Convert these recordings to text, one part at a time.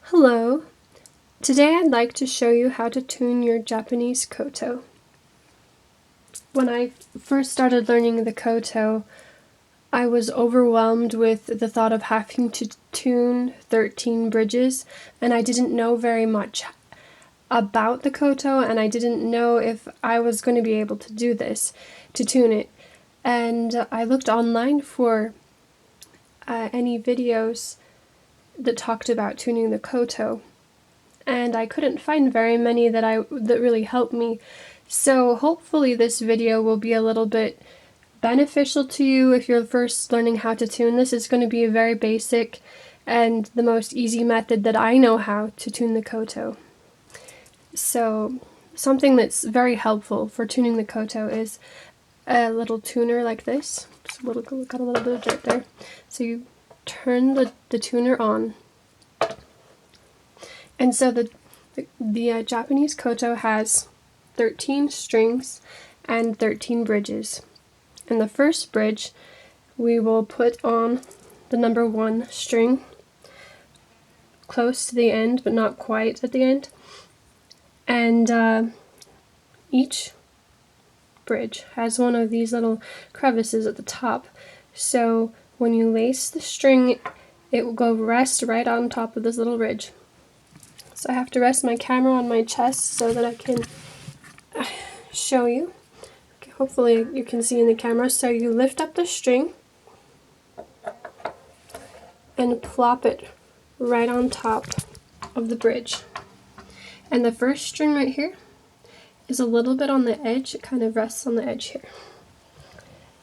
Hello! Today I'd like to show you how to tune your Japanese koto. When I first started learning the koto, I was overwhelmed with the thought of having to tune 13 bridges, and I didn't know very much about the koto, and I didn't know if I was going to be able to do this, to tune it. And I looked online for any videos that talked about tuning the koto, and I couldn't find very many that really helped me. So hopefully this video will be a little bit beneficial to you if you're first learning how to tune this. It's going to be a very basic and the most easy method that I know how to tune the koto. So something that's very helpful for tuning the koto is a little tuner like this. Just got a little bit of dirt there. So you turn the tuner on. And so the Japanese koto has 13 strings and 13 bridges. And the first bridge we will put on the number 1 string close to the end, but not quite at the end. And each bridge has one of these little crevices at the top. So when you lace the string, it will go rest right on top of this little ridge. So I have to rest my camera on my chest so that I can show you. Okay, hopefully you can see in the camera. So you lift up the string and plop it right on top of the bridge. And the first string right here is a little bit on the edge. It kind of rests on the edge here.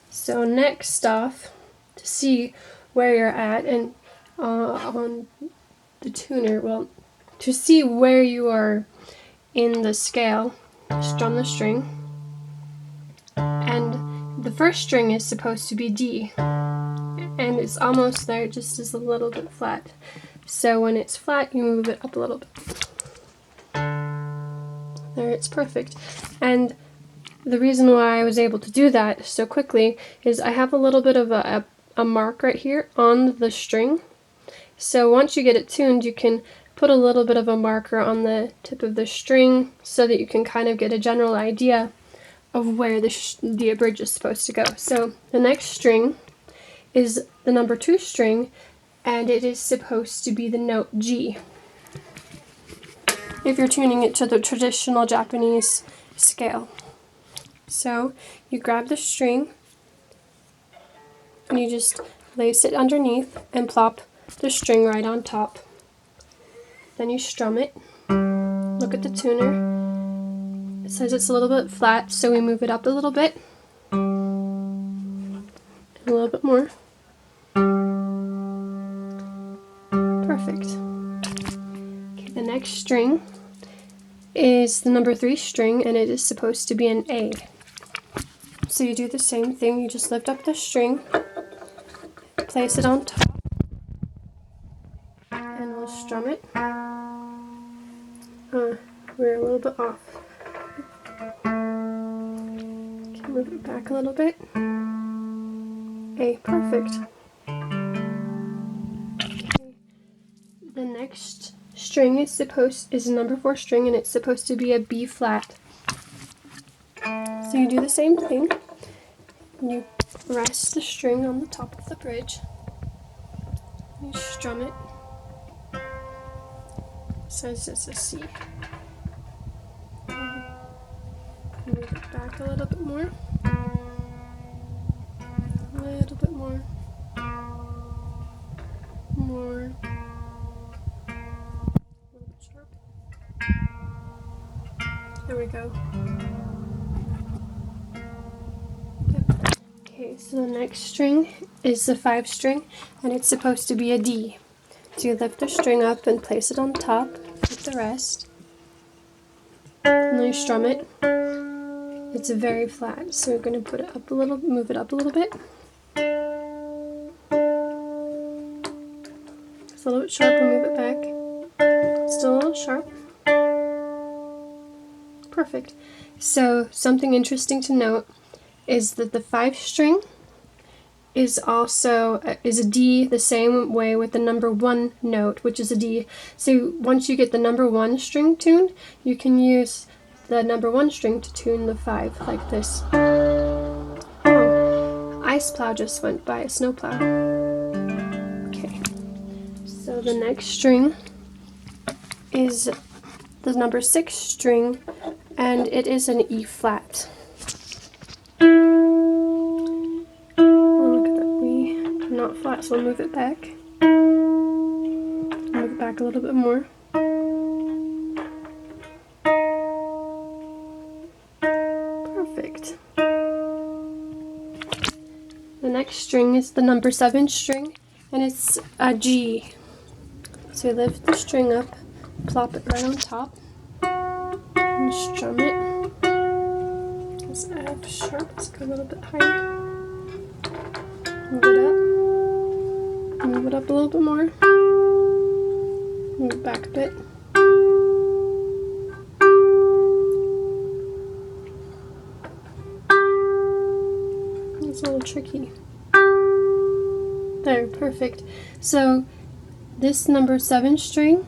So next off, to see where you're at and on the tuner, well, to see where you are in the scale, strum the string. And the first string is supposed to be D. And it's almost there, it just is a little bit flat. So when it's flat, you move it up a little bit. There, it's perfect. And the reason why I was able to do that so quickly is I have a little bit of a mark right here on the string. So once you get it tuned, you can put a little bit of a marker on the tip of the string so that you can kind of get a general idea of where the bridge is supposed to go. So the next string is the number 2 string, and it is supposed to be the note G, if you're tuning it to the traditional Japanese scale. So you grab the string and you just lace it underneath and plop the string right on top. Then you strum it. Look at the tuner. It says it's a little bit flat, so we move it up a little bit. And a little bit more. Perfect. Okay, the next string is the number 3 string, and it is supposed to be an A. So you do the same thing, you just lift up the string, place it on top, and we'll strum it. We're a little bit off. Okay, move it back a little bit. A, perfect. Okay. The next string is a number 4 string, and it's supposed to be a B flat. So you do the same thing. You rest the string on the top of the bridge. You strum it. It says it's a C. Move it back a little bit more. A little bit more. More. A little bit sharp. There we go. Yep. Okay, so the next string is the 5 string, and it's supposed to be a D. So you lift the string up and place it on top with the rest. And then you strum it. It's very flat, so you're going to put it up a little, move it up a little bit. It's a little bit sharp, and move it back. Still a little sharp. Perfect. So something interesting to note is that the 5 string is also is a D the same way with the number 1 note, which is a D. So once you get the number 1 string tuned, you can use the number 1 string to tune the 5 like this. Oh, ice plow just went by, a snow plow. Okay, so the next string is the number 6 string, and it is an E flat. Not flat, so we'll move it back. Move it back a little bit more. Perfect. The next string is the number 7 string, and it's a G. So you lift the string up, plop it right on top, and strum it. It's F sharp, let's go a little bit higher. Move it up. Move it up a little bit more. Move it back a bit. It's a little tricky. There, perfect. So this number 7 string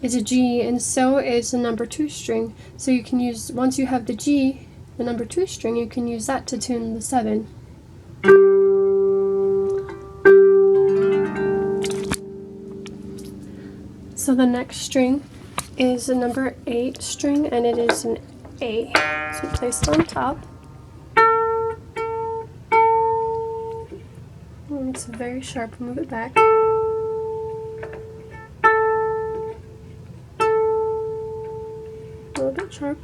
is a G, and so is the number 2 string. So you can use, once you have the G, the number 2 string, you can use that to tune the 7. So the next string is the number 8 string, and it is an A. So place it on top. And it's very sharp. Move it back. A little bit sharp.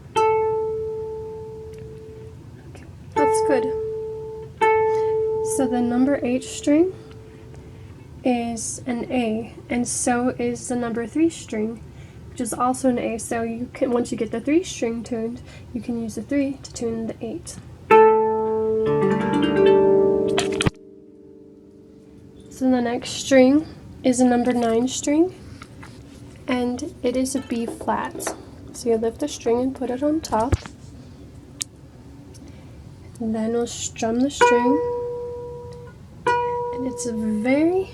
Okay, that's good. So the number 8 string is an A, and so is the number 3 string, which is also an A. So you can, once you get the 3 string tuned, you can use the 3 to tune the 8. So the next string is a number 9 string, and it is a B flat. So you lift the string and put it on top, and then we'll strum the string, and it's a very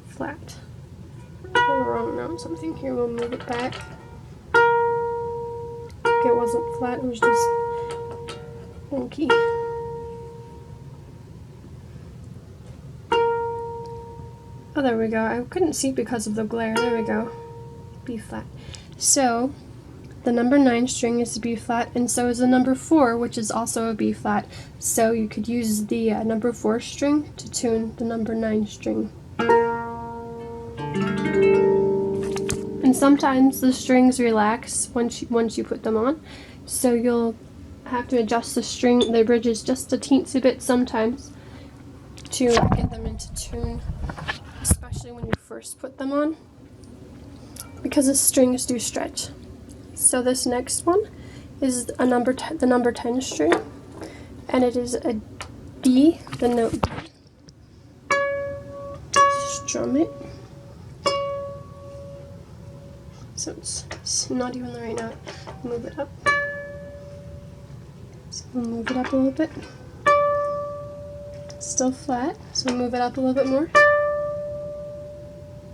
flat. Oh, wrong note, something here, we'll move it back. Okay, it wasn't flat, it was just wonky. Oh, there we go. I couldn't see because of the glare. There we go. B flat. So the number 9 string is a B flat, and so is the number 4, which is also a B flat. So you could use the number 4 string to tune the number 9 string. And sometimes the strings relax once you put them on, so you'll have to adjust the bridges just a teensy bit sometimes to get them into tune, especially when you first put them on, because the strings do stretch. So this next one is the number 10 string, and it is a D, the note D. Strum it. So it's not even the right note. Move it up. So we'll move it up a little bit. It's still flat, so move it up a little bit more.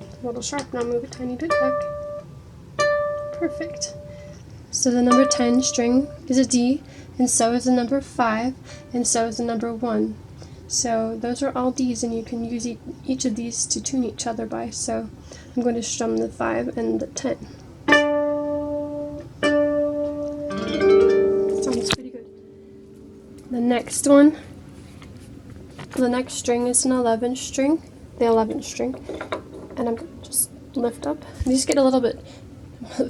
It's a little sharp, now move it a tiny bit back. Perfect. So the number 10 string is a D, and so is the number 5, and so is the number 1. So those are all Ds, and you can use each of these to tune each other by. So I'm going to strum the 5 and the 10. Sounds pretty good. The next string is an 11 string, the 11th string, and I'm going to just lift up. These get a little bit,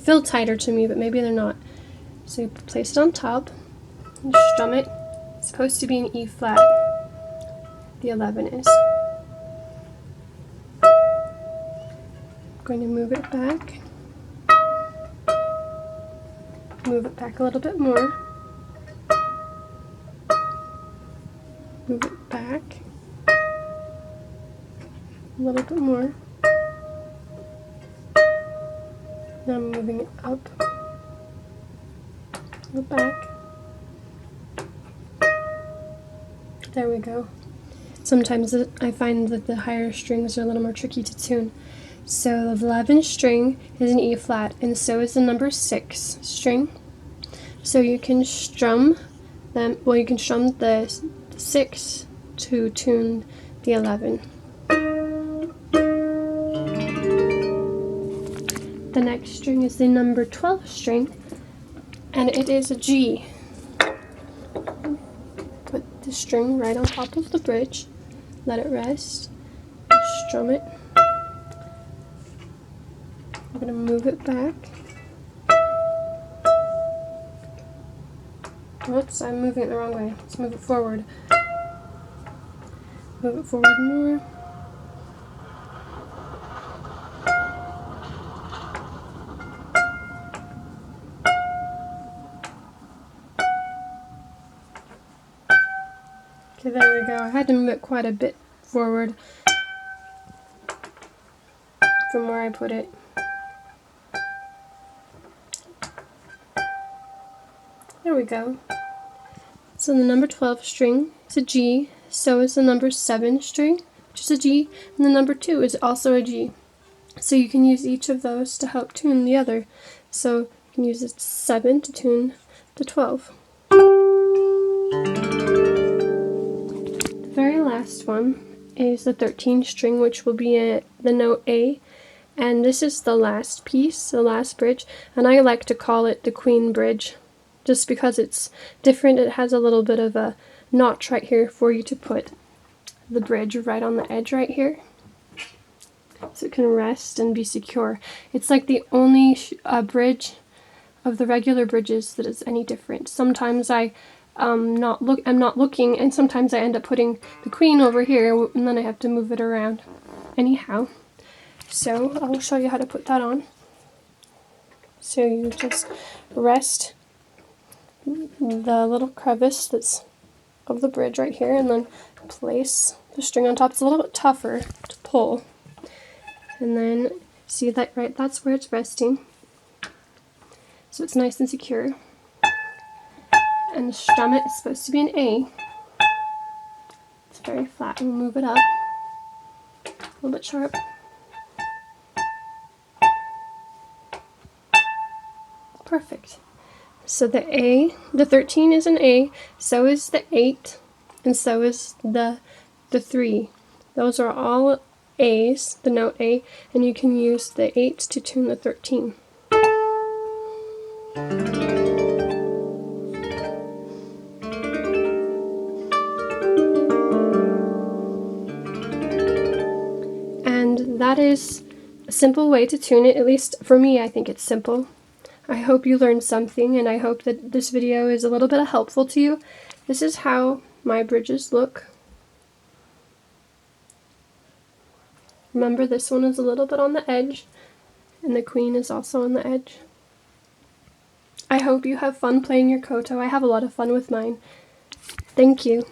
feel tighter to me, but maybe they're not. So you place it on top, and strum it. It's supposed to be an E flat. The 11 is. I'm going to move it back. Move it back a little bit more. Move it back a little bit more. Now I'm moving it up. Go back. There we go. Sometimes I find that the higher strings are a little more tricky to tune. So the 11th string is an E flat, and so is the number 6 string. So you can strum them, well, you can strum the 6 to tune the 11. The next string is the number 12 string, and it is a G. Put the string right on top of the bridge, let it rest, strum it. I'm going to move it back. Oops, I'm moving it the wrong way. Let's move it forward. Move it forward more. Okay, there we go. I had to move it quite a bit forward from where I put it. There we go. So the number 12 string is a G, so is the number 7 string, which is a G, and the number 2 is also a G. So you can use each of those to help tune the other. So you can use the 7 to tune the 12. The very last one is the 13th string, which will be the note A, and this is the last piece, the last bridge, and I like to call it the Queen Bridge, just because it's different. It has a little bit of a notch right here for you to put the bridge right on the edge right here, so it can rest and be secure. It's like the only bridge of the regular bridges that is any different. Sometimes I'm not looking, and sometimes I end up putting the queen over here, and then I have to move it around. Anyhow, so I will show you how to put that on. So you just rest the little crevice that's of the bridge right here, and then place the string on top. It's a little bit tougher to pull, and then see that right, that's where it's resting, so it's nice and secure. And the strumming is supposed to be an A. It's very flat. We'll move it up a little bit sharp. Perfect. So the 13 is an A, so is the 8, and so is the 3. Those are all A's, the note A, and you can use the 8 to tune the 13. And that is a simple way to tune it. At least for me, I think it's simple. I hope you learned something, and I hope that this video is a little bit helpful to you. This is how my bridges look. Remember, this one is a little bit on the edge, and the queen is also on the edge. I hope you have fun playing your koto. I have a lot of fun with mine. Thank you.